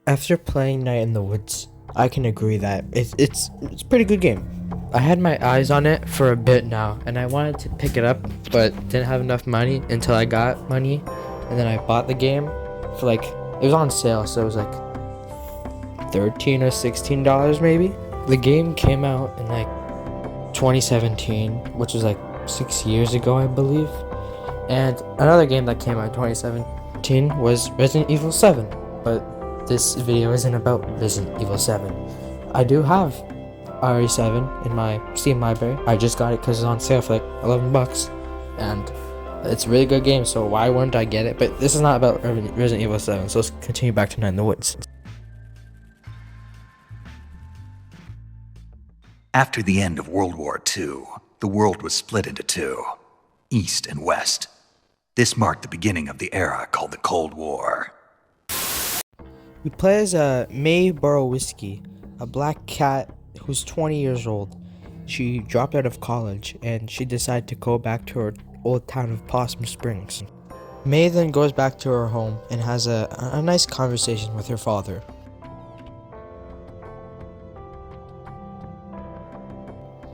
After playing Night in the Woods, I can agree that it's a pretty good game. I had my eyes on it for a bit now, and I wanted to pick it up, but didn't have enough money until I got money, and then I bought the game for like it was on sale, so it was like $13 or $16 maybe. The game came out in like 2017, which was like 6 years ago, I believe. And another game that came out in 2017 was Resident Evil 7, but this video isn't about Resident Evil 7. I do have RE7 in my Steam library. I just got it because it's on sale for like 11 bucks, and it's a really good game, so why wouldn't I get it? But this is not about Resident Evil 7, so let's continue back to Night in the Woods. After the end of World War II, the world was split into two, East and West. This marked the beginning of the era called the Cold War. We play as May Borowski, a black cat who's 20 years old. She dropped out of college and she decided to go back to her old town of Possum Springs. May then goes back to her home and has a nice conversation with her father.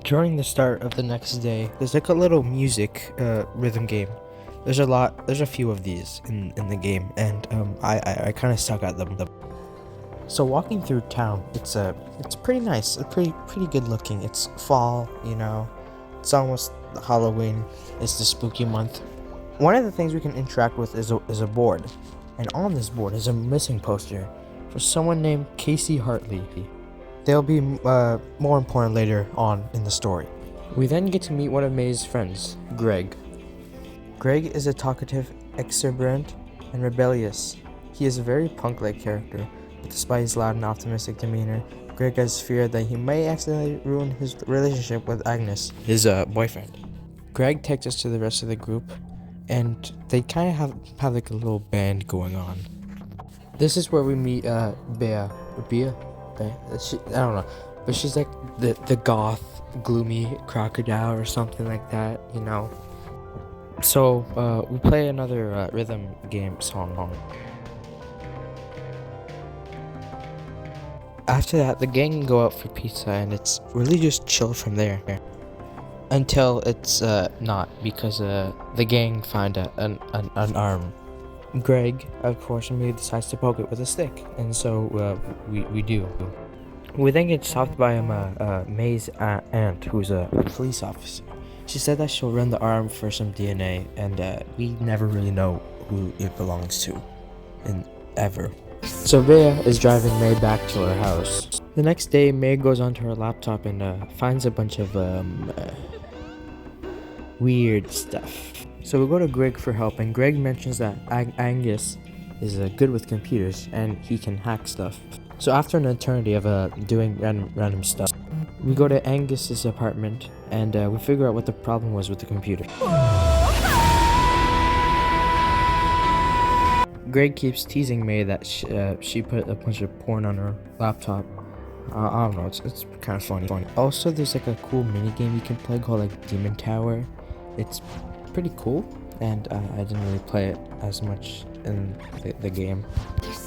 During the start of the next day, there's like a little music rhythm game. There's a few of these in the game, and I kind of suck at them. So walking through town, it's pretty nice. It's pretty good looking. It's fall, you know. It's almost Halloween. It's the spooky month. One of the things we can interact with is a board, and on this board is a missing poster for someone named Casey Hartley. They'll be more important later on in the story. We then get to meet one of May's friends, Greg. Greg is a talkative, exuberant, and rebellious. He is a very punk-like character, but despite his loud and optimistic demeanor, Greg has feared that he may accidentally ruin his relationship with Agnes, his boyfriend. Greg takes us to the rest of the group, and they kind of have like a little band going on. This is where we meet Bea. I don't know, but she's like the goth, gloomy crocodile or something like that, you know. So we play another rhythm game song. After that, the gang can go out for pizza, and it's really just chill from there. Until it's not, because the gang find an arm. Greg, of course, immediately decides to poke it with a stick, and so we do. We then get stopped by May's aunt, who's a police officer. She said that she'll run the arm for some DNA, and we never really know who it belongs to, ever. So Bea is driving May back to her house. The next day, May goes onto her laptop and finds a bunch of weird stuff. So we go to Greg for help, and Greg mentions that Angus is good with computers and he can hack stuff. So after an eternity of doing random stuff, we go to Angus's apartment and we figure out what the problem was with the computer. Greg keeps teasing May that she put a bunch of porn on her laptop. I don't know, it's kind of funny. Also, there's like a cool mini game you can play called like Demon Tower. It's pretty cool, and I didn't really play it as much in the game.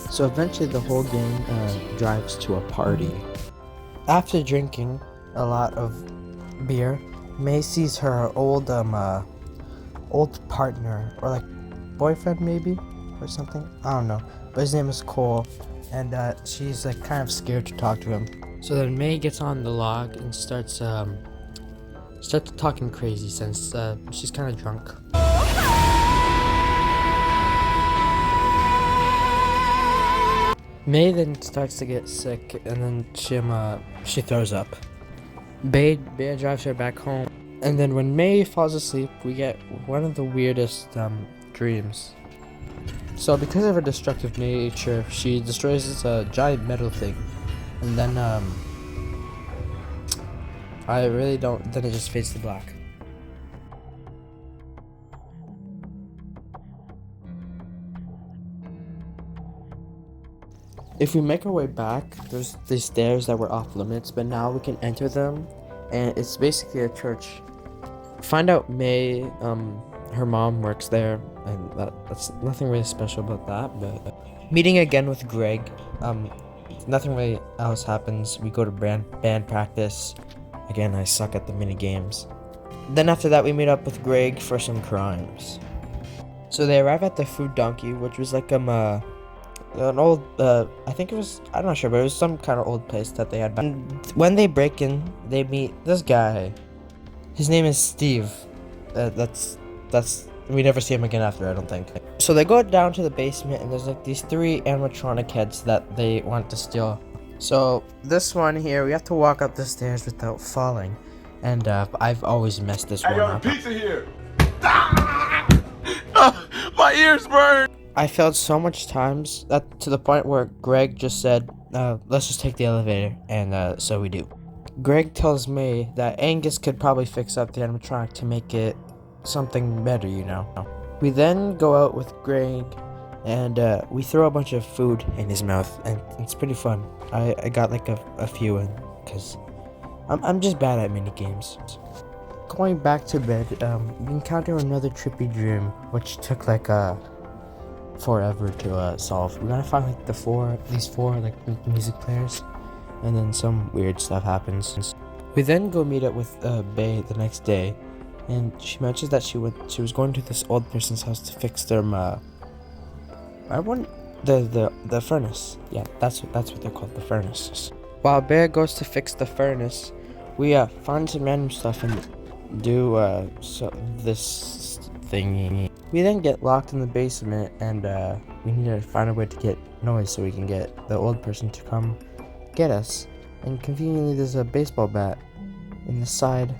So eventually the whole gang drives to a party. After drinking a lot of beer, May sees her old partner, or like boyfriend maybe, or something, I don't know, but his name is Cole, and she's like kind of scared to talk to him. So then May gets on the log and starts talking crazy since she's kind of drunk. May then starts to get sick, and then she throws up. Bea drives her back home, and then when May falls asleep, we get one of the weirdest dreams. So because of her destructive nature, she destroys this giant metal thing, and then I really don't. Then it just fades to black. If we make our way back, there's these stairs that were off limits, but now we can enter them, and it's basically a church. Find out May, her mom works there, and that's nothing really special about that, but Meeting again with Greg. Nothing really else happens. We go to band practice. Again, I suck at the mini games. Then after that, we meet up with Greg for some crimes. So they arrive at the food donkey, which was like an old I think it was, I'm not sure, but it was some kind of old place that they had back. And when they break in, they meet this guy. His name is Steve. That's we never see him again after, I don't think. So they go down to the basement, and there's like these 3 animatronic heads that they want to steal. So this one here, we have to walk up the stairs without falling, and I've always messed this one up. Pizza here. My ears burn. I failed so much times that to the point where Greg just said, let's just take the elevator, and so we do. Greg tells May that Angus could probably fix up the animatronic to make it something better, you know. We then go out with Greg, and we throw a bunch of food in his mouth, and it's pretty fun. I got like a few in, because I'm just bad at mini games. Going back to bed, we encounter another trippy dream, which took like forever to solve. We gotta find like these four like music players, and then some weird stuff happens. We then go meet up with Bae the next day, and she mentions that she was going to this old person's house to fix their the furnace. Yeah, that's what they're called, the furnace. While Bear goes to fix the furnace, we find some random stuff and do this thingy. We then get locked in the basement, and we need to find a way to get noise so we can get the old person to come get us. And conveniently, there's a baseball bat in the side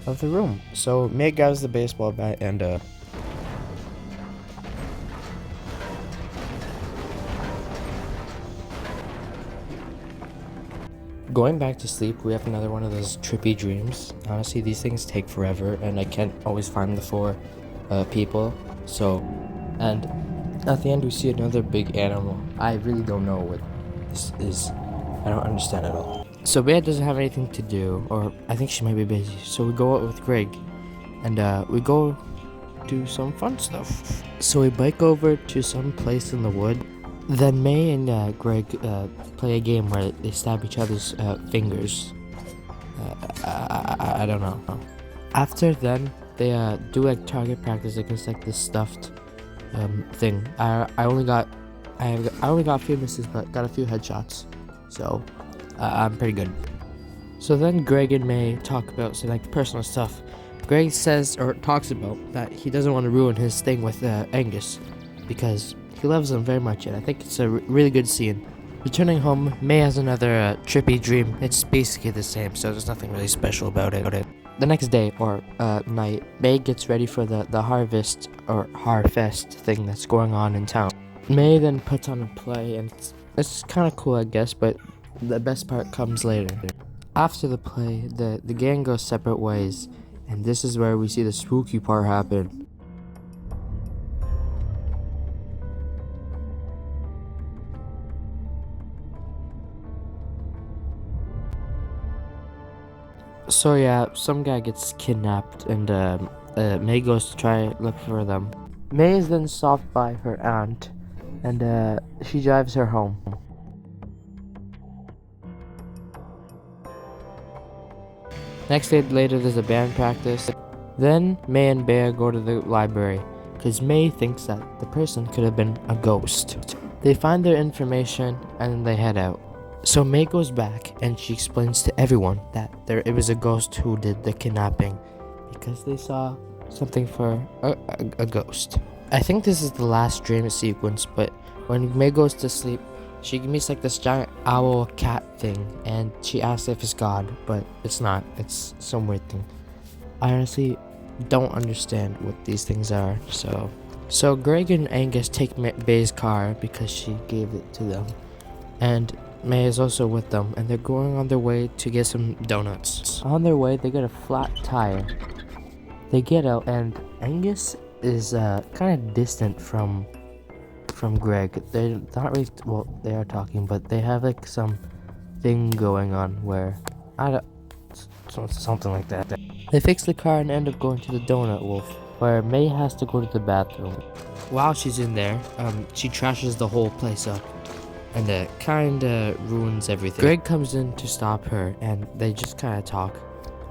of the room. So May grabs the baseball bat and going back to sleep, we have another one of those trippy dreams. Honestly, these things take forever, and I can't always find the 4 people. So, and at the end, we see another big animal. I really don't know what this is. I don't understand at all. So Bea doesn't have anything to do, or I think she might be busy. So we go out with Greg, and we go do some fun stuff. So we bike over to some place in the wood. Then May and Greg play a game where they stab each other's fingers. I don't know. After then, they do like target practice against like this stuffed thing. I only got a few misses, but got a few headshots. So I'm pretty good. So then Greg and May talk about some like personal stuff. Greg says or talks about that he doesn't want to ruin his thing with Angus because he loves him very much, and I think it's a really good scene. Returning home, May has another trippy dream. It's basically the same, so there's nothing really special about it. The next day, or night, May gets ready for the harvest, or harfest thing that's going on in town. May then puts on a play, and it's kind of cool, I guess, but the best part comes later. After the play, the gang goes separate ways, and this is where we see the spooky part happen. So yeah, some guy gets kidnapped, and May goes to try look for them. May is then stopped by her aunt, and she drives her home. Next day later, there's a band practice. Then May and Bear go to the library, because May thinks that the person could have been a ghost. They find their information, and then they head out. So May goes back, and she explains to everyone that it was a ghost who did the kidnapping, because they saw something for a ghost. I think this is the last dream sequence, but when May goes to sleep, she meets like this giant owl cat thing, and she asks if it's God, but it's not. It's some weird thing. I honestly don't understand what these things are. So Greg and Angus take Bay's car because she gave it to them, and May is also with them, and they're going on their way to get some donuts. On their way, they get a flat tire. They get out, and Angus is kind of distant from Greg. They're not really, well, they are talking, but they have like some thing going on where something like that. They fix the car and end up going to the Donut Wolf, where May has to go to the bathroom. While she's in there, she trashes the whole place up and kinda ruins everything. Greg comes in to stop her and they just kinda talk.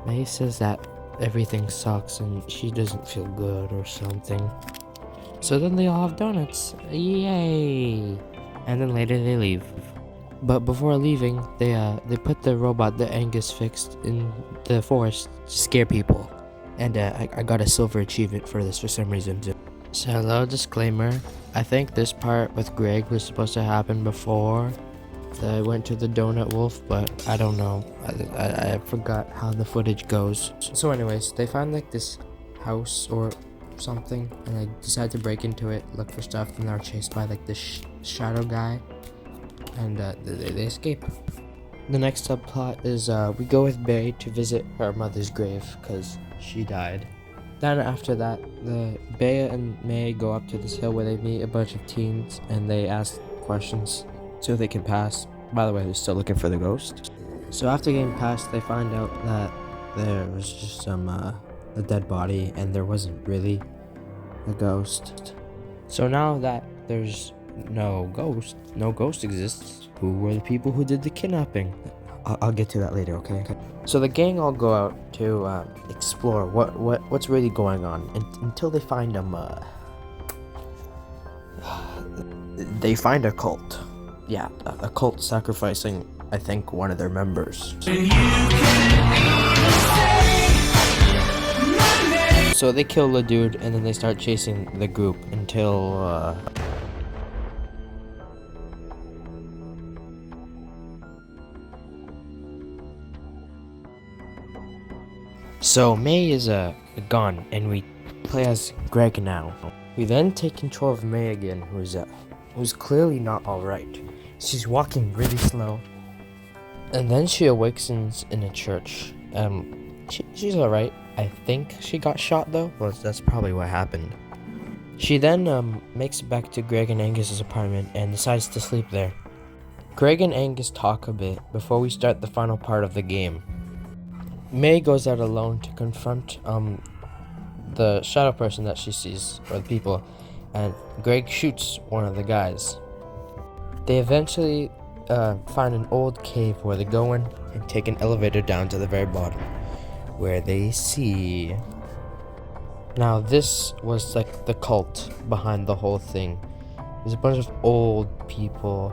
May says that everything sucks and she doesn't feel good or something. So then they all have donuts. Yay! And then later they leave. But before leaving, they put the robot that Angus fixed in the forest to scare people. And I got a silver achievement for this for some reason. So hello, disclaimer. I think this part with Greg was supposed to happen before I went to the Donut Wolf, but I don't know. I forgot how the footage goes. So anyways, they find like this house or something, and they decide to break into it, look for stuff, and they're chased by like this shadow guy, and they escape. The next subplot is we go with Bay to visit her mother's grave because she died. Then after that, the Bea and May go up to this hill where they meet a bunch of teens and they ask questions so they can pass. By the way, they're still looking for the ghost. So after getting past, they find out that there was just a dead body and there wasn't really a ghost. So now that there's no ghost exists, who were the people who did the kidnapping? I'll get to that later, okay? So the gang all go out to explore what's really going on until they find they find a cult. Yeah, a cult sacrificing, I think, one of their members. So they kill the dude and then they start chasing the group until So May is gone, and we play as Greg now. We then take control of May again, who's clearly not alright. She's walking really slow, and then she awakens in a church. She's alright. I think she got shot though. Well, that's probably what happened. She then makes it back to Greg and Angus's apartment and decides to sleep there. Greg and Angus talk a bit before we start the final part of the game. May goes out alone to confront the shadow person that she sees, or the people, and Greg shoots one of the guys. They eventually find an old cave where they go in and take an elevator down to the very bottom, where they see... Now this was like the cult behind the whole thing. There's a bunch of old people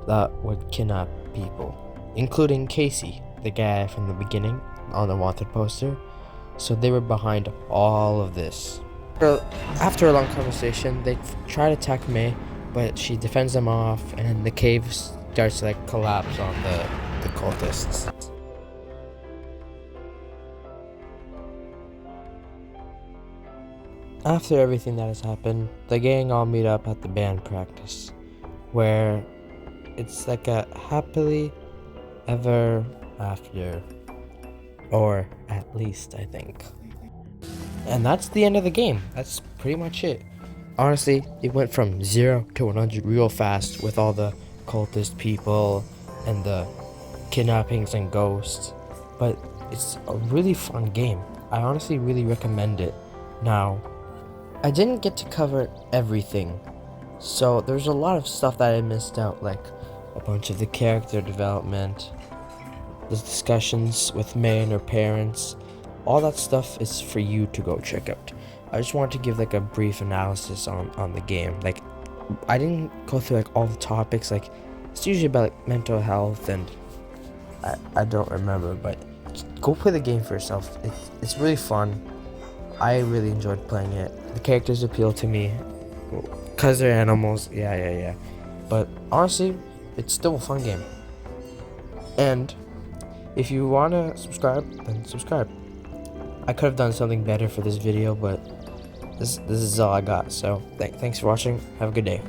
that would kidnap people, including Casey, the guy from the beginning on the wanted poster. So they were behind all of this. After a long conversation, they try to attack May, but she defends them off, and the cave starts to like collapse on the cultists. After everything that has happened, the gang all meet up at the band practice, where it's like a happily ever after. Or at least, I think. And that's the end of the game. That's pretty much it. Honestly, it went from 0 to 100 real fast with all the cultist people and the kidnappings and ghosts. But it's a really fun game. I honestly really recommend it. Now, I didn't get to cover everything. So there's a lot of stuff that I missed out, like a bunch of the character development, the discussions with May and her parents. All that stuff is for you to go check out. I just wanted to give like a brief analysis on the game. Like, I didn't go through like all the topics. Like, it's usually about like mental health and I don't remember, but go play the game for yourself. It's really fun. I really enjoyed playing it. The characters appeal to me because they're animals. Yeah. But honestly, it's still a fun game. And if you want to subscribe, then subscribe. I could have done something better for this video, but this is all I got. So thanks for watching. Have a good day.